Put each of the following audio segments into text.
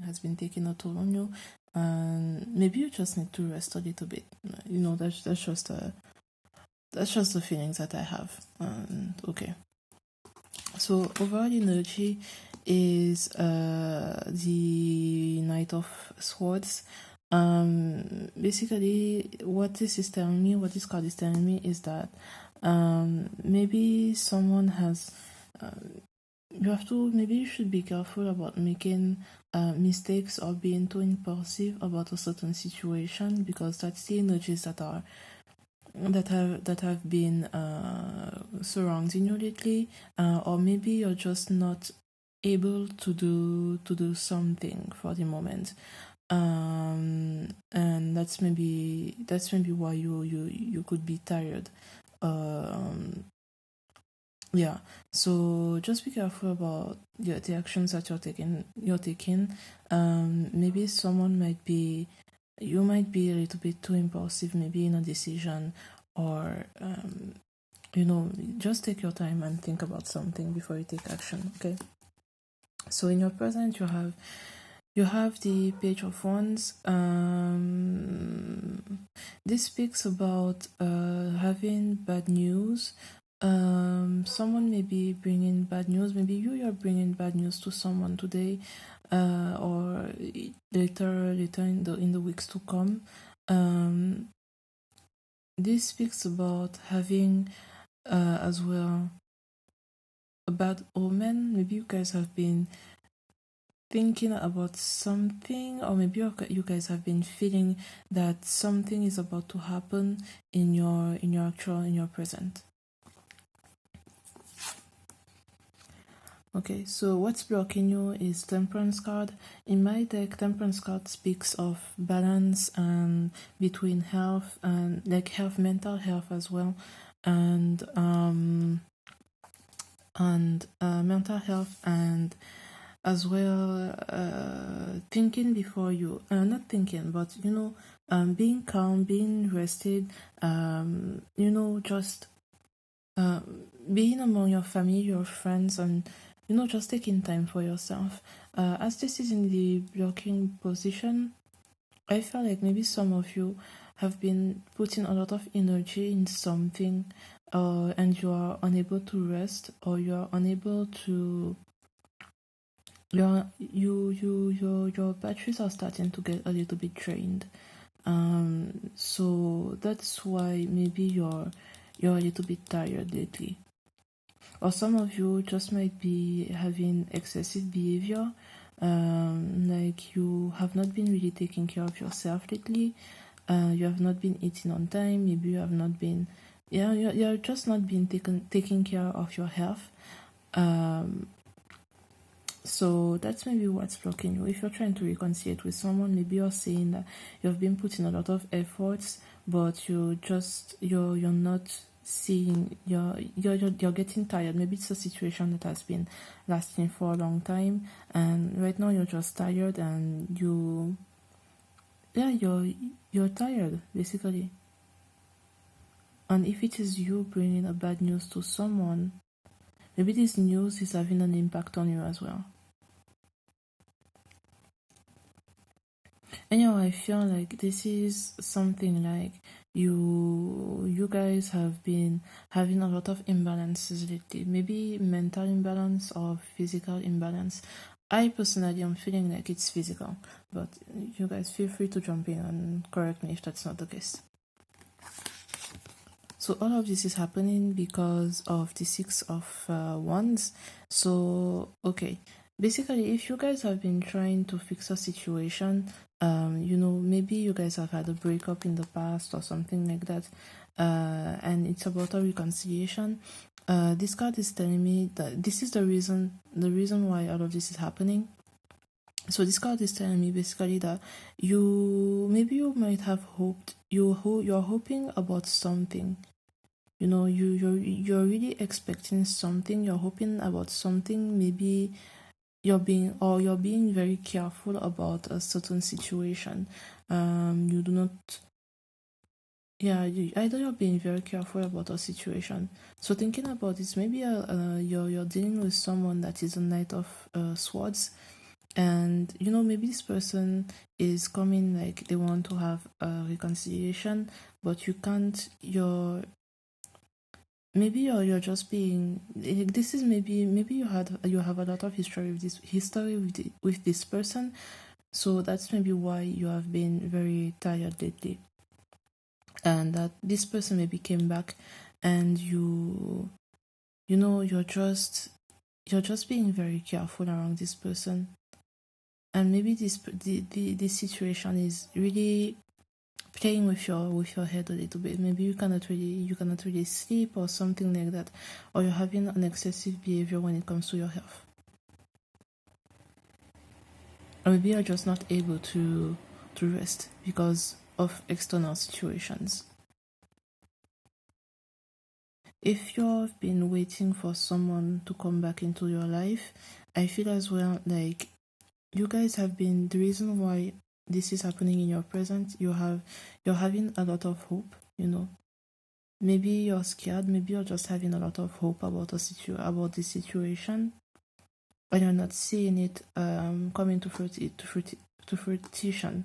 has been taking a toll on you, and maybe you just need to rest a little bit. That's just the feelings that I have. Okay. So overall energy is the Knight of Swords. Basically, what this is telling me, what this card is telling me, is that maybe someone has. Maybe you should be careful about making mistakes or being too impulsive about a certain situation, because that's the energies that have been surrounding you lately, or maybe you're just not able to do something for the moment, and that's maybe why you could be tired. Yeah, so just be careful about the actions that you're taking. Maybe you might be a little bit too impulsive, maybe in a decision, or just take your time and think about something before you take action. Okay. So in your present, you have the Page of Wands. This speaks about having bad news. Someone may be bringing bad news. Maybe you're bringing bad news to someone today, or later in the weeks to come. This speaks about having as well a bad omen. Maybe you guys have been thinking about something, or maybe you guys have been feeling that something is about to happen in your present. Okay, so what's blocking you is Temperance card. In my deck, Temperance card speaks of balance and between health and mental health as well, and mental health, and as well thinking before you not thinking, but being calm, being rested, just being among your family, your friends, and just taking time for yourself. As this is in the blocking position, I feel like maybe some of you have been putting a lot of energy in something, and you are unable to rest, or you are unable to your batteries are starting to get a little bit drained. So that's why maybe you're a little bit tired lately. Or some of you just might be having excessive behavior, like you have not been really taking care of yourself lately. You have not been eating on time. Maybe you have not been, you're just not been taking care of your health. So that's maybe what's blocking you. If you're trying to reconcile with someone, maybe you're saying that you've been putting a lot of efforts, but you're not seeing, you're getting tired. Maybe it's a situation that has been lasting for a long time, and right now you're just tired, and you're tired basically. And if it is you bringing a bad news to someone, maybe this news is having an impact on you as well. Anyhow, I feel like this is something like you guys have been having a lot of imbalances lately. Maybe mental imbalance or physical imbalance. I personally am feeling like it's physical, but you guys feel free to jump in and correct me if that's not the case. So all of this is happening because of the Six of Wands. So, okay. Basically, if you guys have been trying to fix a situation, maybe you guys have had a breakup in the past or something like that, and it's about a reconciliation. This card is telling me that this is the reason why all of this is happening. So this card is telling me basically that you might have hoped, you're hoping about something. You're really expecting something, you're hoping about something. Maybe you're being very careful about a certain situation. You do not, either you're being very careful about a situation. So thinking about this, maybe you're dealing with someone that is a Knight of Swords, and maybe this person is coming, like they want to have a reconciliation, but you can't. You're just being like, this is maybe you have a lot of history with this person, so that's maybe why you have been very tired lately, and that this person maybe came back, and you're just being very careful around this person, and maybe this situation is really playing with your head a little bit. Maybe you cannot really sleep or something like that, or you're having an excessive behavior when it comes to your health, or maybe you're just not able to rest because of external situations. If you've been waiting for someone to come back into your life, I feel as well like you guys have been the reason why this is happening in your present. You're having a lot of hope, Maybe you're scared, maybe you're just having a lot of hope about this situation, but you're not seeing it coming to fruition.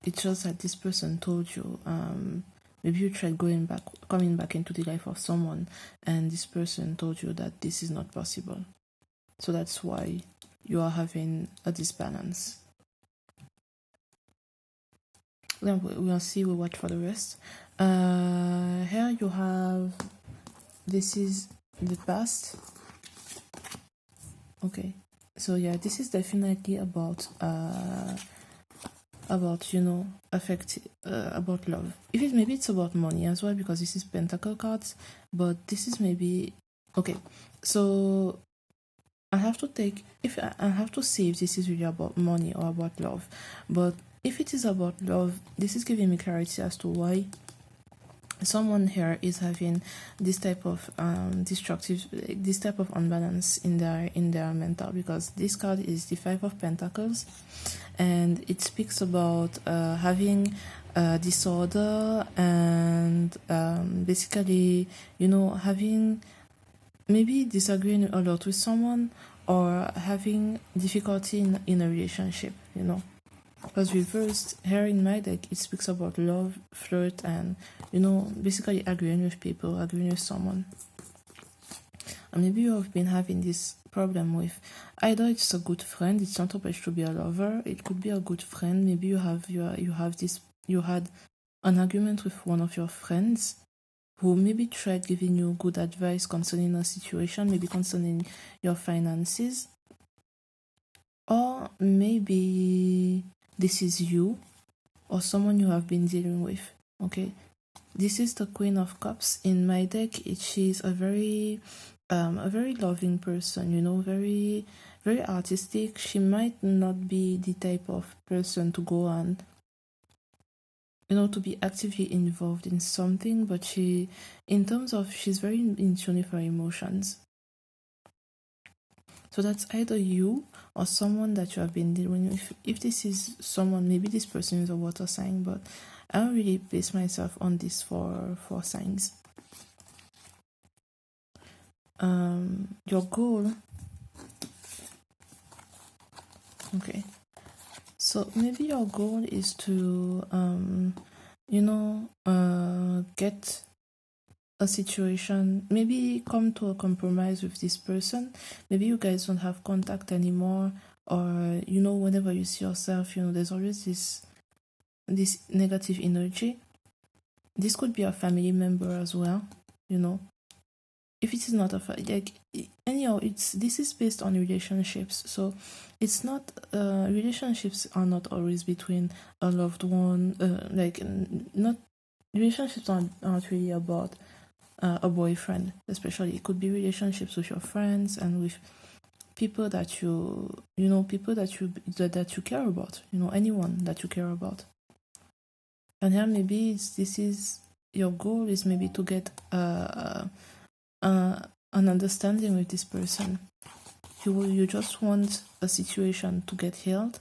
It's just that this person told you, maybe you tried coming back into the life of someone, and this person told you that this is not possible. So that's why you are having a disbalance. We'll see, we'll watch for the rest. Here you have, this is the past. Okay, so yeah, this is definitely about about love. Maybe it's about money as well, because this is pentacle cards, but this is maybe okay. So I have to see if this is really about money or about love. But if it is about love, this is giving me clarity as to why someone here is having this type of this type of unbalance in their mental, because this card is the 5 of Pentacles, and it speaks about having disorder, and basically having maybe disagreeing a lot with someone, or having difficulty in a relationship, because reversed here in my deck, it speaks about love, flirt, and basically agreeing with people, agreeing with someone. And maybe you have been having this problem with either it's a good friend, it's not supposed to be a lover, it could be a good friend. Maybe you had an argument with one of your friends who maybe tried giving you good advice concerning a situation, maybe concerning your finances, or maybe this is you or someone you have been dealing with. Okay, this is the Queen of Cups in my deck. She's a very loving person, very very artistic. She might not be the type of person to go on to be actively involved in something, but she's very in tune with her emotions. So that's either you or someone that you have been dealing with. If this is someone, maybe this person is a water sign, but I don't really base myself on this for signs. Your goal. Okay. So maybe your goal is to get a situation, maybe come to a compromise with this person. Maybe you guys don't have contact anymore, or whenever you see yourself, there's always this negative energy. This could be a family member as well, if it is not this is based on relationships. So it's not relationships are not always between a loved one, not relationships aren't really about a boyfriend, especially. It could be relationships with your friends and with people that you care about, anyone that you care about. And here maybe this is your goal, is maybe to get an understanding with this person. You just want a situation to get healed.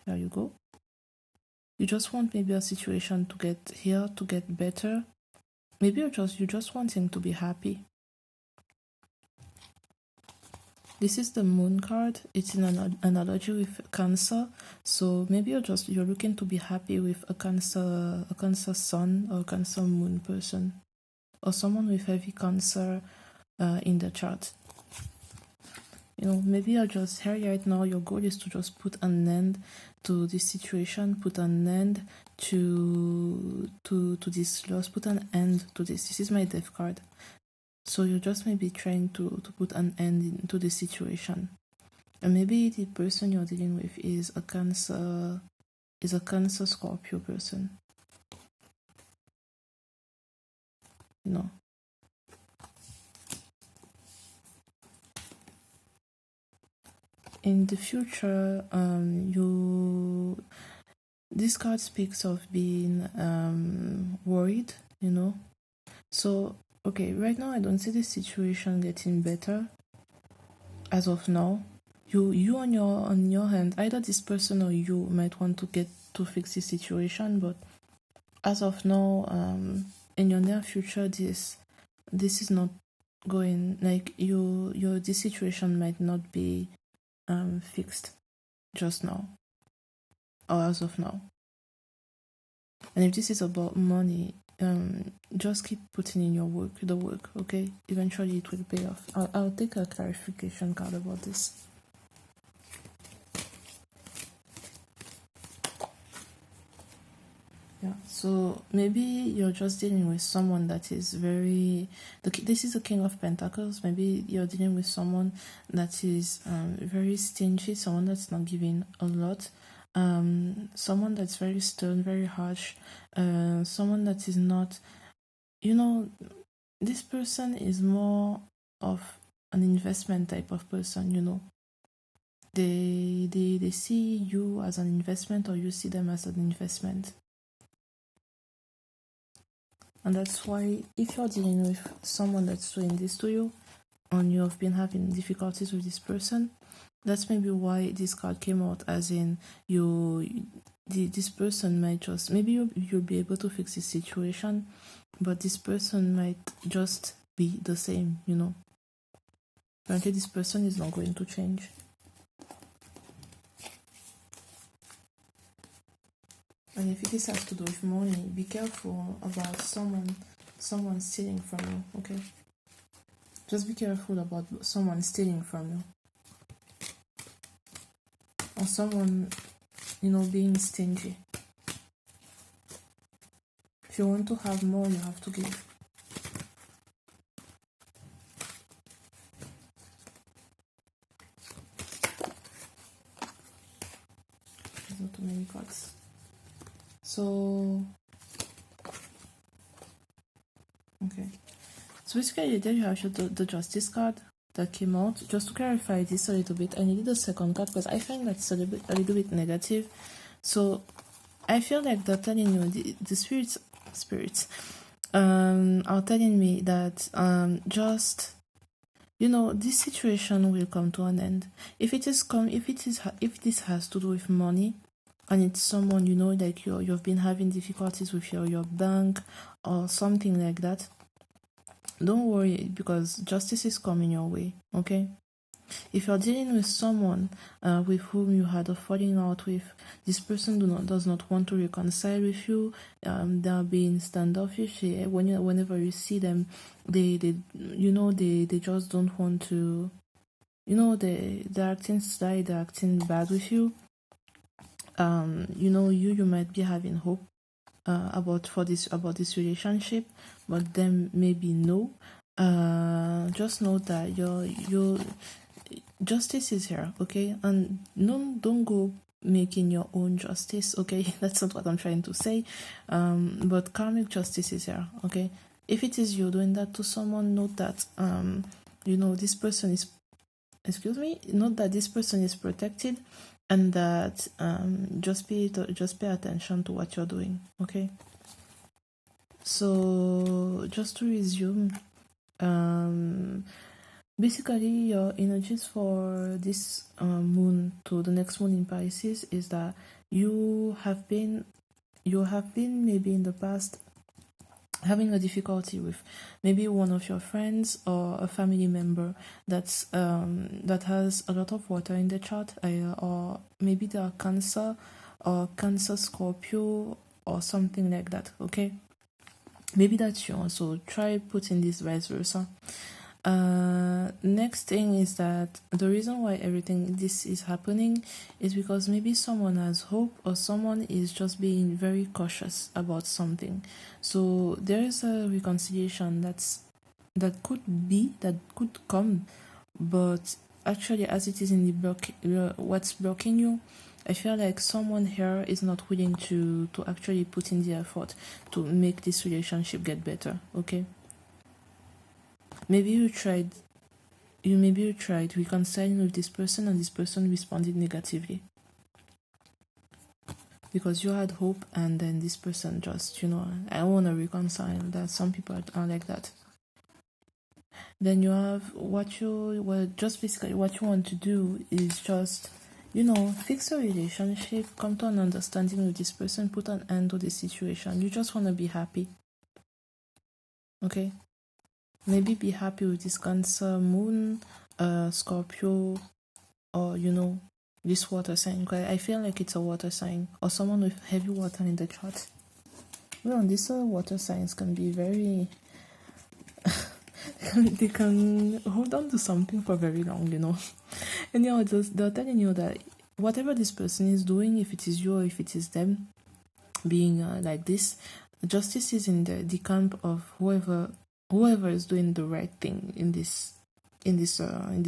There you go. You just want maybe a situation to get healed, to get better. Maybe you just want him to be happy. This is the moon card. It's in an analogy with Cancer. So maybe you're looking to be happy with a Cancer sun or Cancer moon person, or someone with heavy Cancer in the chart. Maybe you're just here right now. Your goal is to just put an end to this situation, put an end to this loss, put an end to this. This is my Death card. So you're just maybe trying to put an end to the situation. And maybe the person you're dealing with is a Cancer Scorpio person. In the future, this card speaks of being worried, So, okay, right now I don't see the situation getting better as of now. You on your hand, either this person or you might want to get to fix the situation, but as of now, in your near future, this is not going, like, this situation might not be fixed just now or as of now. And if this is about money, just keep putting in the work, okay? Eventually it will pay off. I'll take a clarification card about this. Yeah, so maybe you're just dealing with someone that is this is a King of Pentacles. Maybe you're dealing with someone that is very stingy, someone that's not giving a lot, someone that's very stern, very harsh, someone that is not, this person is more of an investment type of person, They see you as an investment, or you see them as an investment. And that's why if you're dealing with someone that's doing this to you, and you have been having difficulties with this person, that's maybe why this card came out, as in this person might just, maybe you'll be able to fix this situation, but this person might just be the same, Apparently this person is not going to change. And if this has to do with money, be careful about someone stealing from you, okay? Just be careful about someone stealing from you. Or someone, being stingy. If you want to have more, you have to give. There's not too many cards. So, okay. So basically there you have the Justice card that came out. Just to clarify this a little bit, I needed a second card because I find that's a little bit negative. So I feel like they're telling you, the spirits are telling me that just, this situation will come to an end. If this has to do with money, and it's someone, like you've been having difficulties with your bank or something like that, don't worry, because justice is coming your way, okay? If you're dealing with someone with whom you had a falling out with, this person does not want to reconcile with you, they're being standoffish. Whenever you see them, they just don't want to, they're acting sly, they're acting bad with you. You might be having hope about this relationship, but then maybe no. Just know that your justice is here, okay? And don't go making your own justice, okay? That's not what I'm trying to say. But karmic justice is here, okay? If it is you doing that to someone, note that this person is, note that this person is protected, and that just pay attention to what you're doing, okay? So just to resume, basically your energies for this moon to the next moon in Pisces is that you have been maybe in the past having a difficulty with maybe one of your friends or a family member that's that has a lot of water in the chart, or maybe they are Cancer or Cancer Scorpio or something like that. Okay, maybe that's you. So try putting this vice versa. Next thing is that the reason why everything this is happening is because maybe someone has hope or someone is just being very cautious about something. So there is a reconciliation that could come, but actually as it is in the what's blocking you, I feel like someone here is not willing to actually put in the effort to make this relationship get better. Okay, maybe you tried reconciling with this person and this person responded negatively because you had hope, and then this person just, I want to reconcile. That some people are like that. Then you have just basically what you want to do is just, fix a relationship, come to an understanding with this person, put an end to the situation. You just want to be happy. Okay, maybe be happy with this Cancer moon, Scorpio, or this water sign. I feel like it's a water sign or someone with heavy water in the chart. These water signs can be very they can hold on to something for very long, and they're telling you that whatever this person is doing, if it is you or if it is them being like this, justice is in the camp of whoever is doing the right thing in this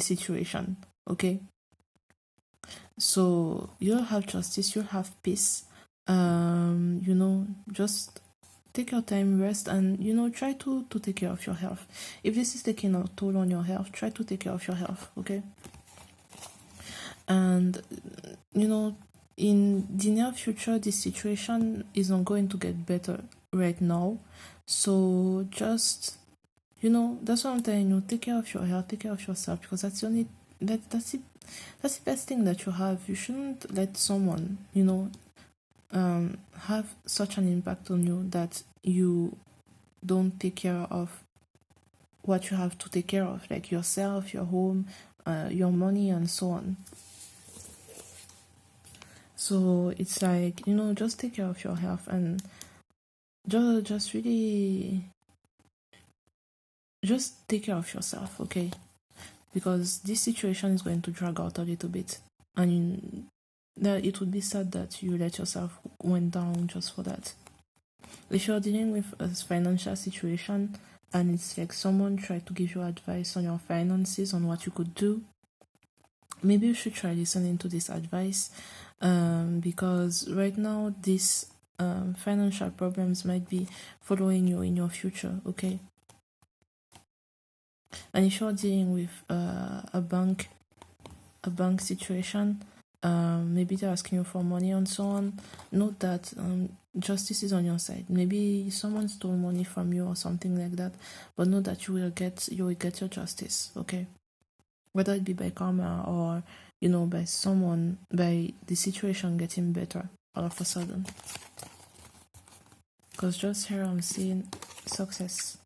situation. Okay, so you'll have justice, you'll have peace. Just take your time, rest, and try to take care of your health. If this is taking a toll on your health, try to take care of your health. Okay, and in the near future, this situation isn't going to get better right now. So just that's what I'm telling you. Take care of your health, take care of yourself, because that's the best thing that you have. You shouldn't let someone have such an impact on you that you don't take care of what you have to take care of, like yourself, your home, your money, and so on. So it's like, just take care of your health and just really just take care of yourself, okay? Because this situation is going to drag out a little bit, and it would be sad that you let yourself went down just for that. If you're dealing with a financial situation and it's like someone tried to give you advice on your finances, on what you could do, maybe you should try listening to this advice, because right now these financial problems might be following you in your future, okay? And if you're dealing with a bank situation, maybe they're asking you for money and so on, note that justice is on your side. Maybe someone stole money from you or something like that, but know that you will get your justice, okay? Whether it be by karma or by the situation getting better all of a sudden. Because just here I'm seeing success,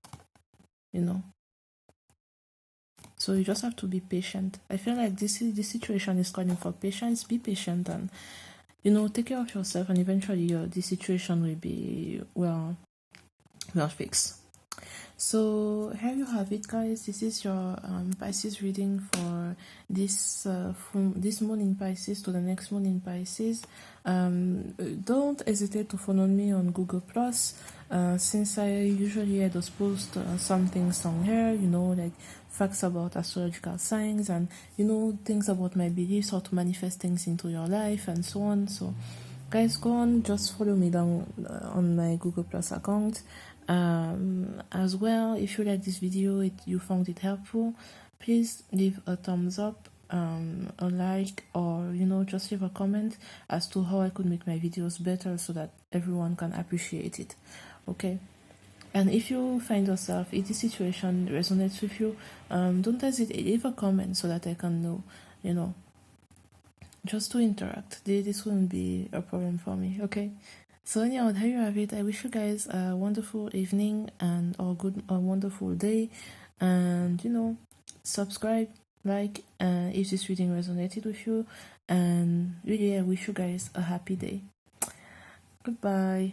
So you just have to be patient. I feel like this situation is calling for patience. Be patient and take care of yourself, and eventually the situation will be well fixed. So here you have it, guys. This is your Pisces reading for this from this moon in Pisces to the next moon in Pisces. Don't hesitate to follow me on Google Plus, since I usually just post some things on here, like facts about astrological signs and things about my beliefs, how to manifest things into your life and so on. So guys, go on, just follow me down on my Google Plus account. As well, if you like this video, you found it helpful, please leave a thumbs up, a like, or just leave a comment as to how I could make my videos better so that everyone can appreciate it, okay? And if you find yourself, if this situation resonates with you, don't hesitate, leave a comment so that I can know, just to interact. This wouldn't be a problem for me, okay? So anyhow, there you have it. I wish you guys a wonderful evening and or a wonderful day, and subscribe, like, if this reading resonated with you, and really I wish you guys a happy day. Goodbye.